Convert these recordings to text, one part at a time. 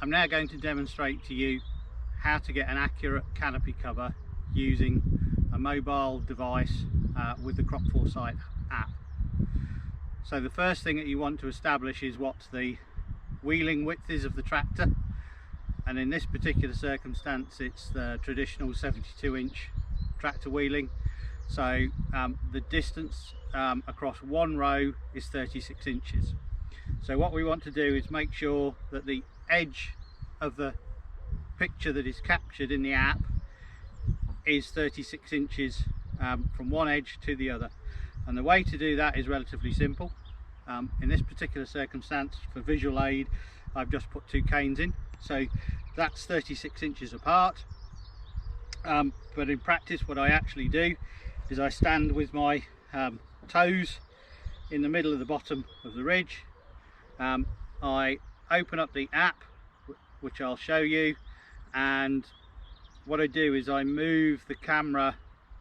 I'm now going to demonstrate to you how to get an accurate canopy cover using a mobile device with the Crop4Sight app. So the first thing that you want to establish is what the wheeling width is of the tractor, and in this particular circumstance it's the traditional 72-inch tractor wheeling. So the distance across one row is 36 inches. So what we want to do is make sure that the edge of the picture that is captured in the app is 36 inches from one edge to the other, and the way to do that is relatively simple. In this particular circumstance, for visual aid, I've just put two canes in, so that's 36 inches apart. But in practice what I actually do is I stand with my toes in the middle of the bottom of the ridge. I open up the app, which I'll show you, and what I do is I move the camera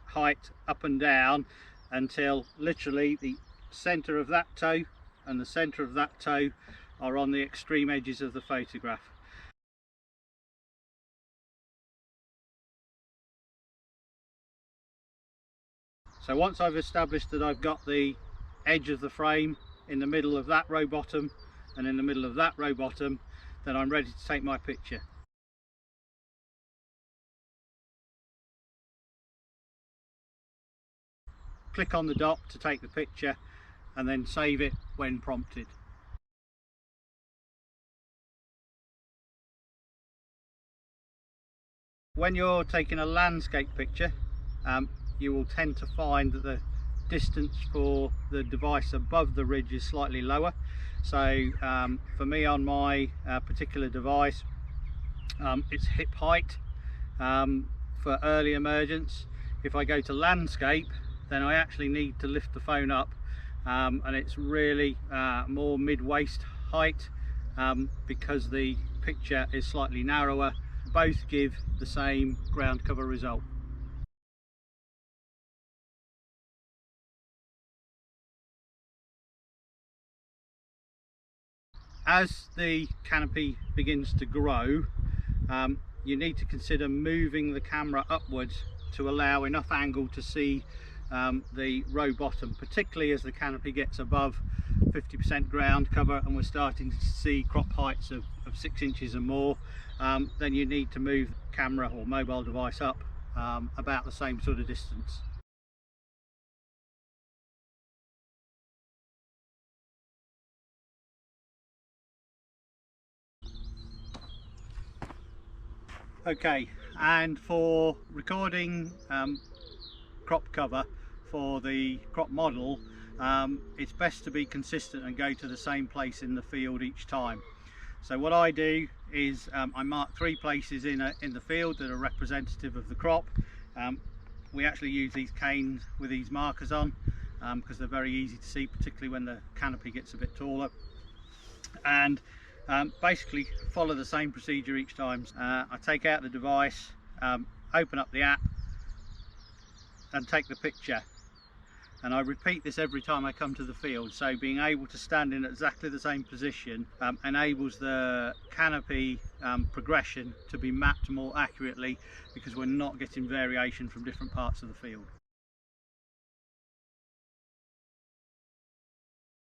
height up and down until literally the center of that toe and the center of that toe are on the extreme edges of the photograph. So once I've established that I've got the edge of the frame in the middle of that row bottom and in the middle of that row bottom, then I'm ready to take my picture. Click on the dot to take the picture and then save it when prompted. When you're taking a landscape picture, you will tend to find that the distance for the device above the ridge is slightly lower. So for me on my particular device, it's hip height for early emergence. If I go to landscape, then I actually need to lift the phone up, and it's really more mid-waist height because the picture is slightly narrower. Both give the same ground cover result. As the canopy begins to grow, you need to consider moving the camera upwards to allow enough angle to see the row bottom, particularly as the canopy gets above 50% ground cover and we're starting to see crop heights of 6 inches and more. Then you need to move the camera or mobile device up about the same sort of distance. Okay, and for recording crop cover for the crop model, it's best to be consistent and go to the same place in the field each time. So what I do is I mark 3 places in the field that are representative of the crop. We actually use these canes with these markers on because they're very easy to see, particularly when the canopy gets a bit taller, and basically follow the same procedure each time. I take out the device, open up the app and take the picture, and I repeat this every time I come to the field. So being able to stand in exactly the same position enables the canopy progression to be mapped more accurately because we're not getting variation from different parts of the field.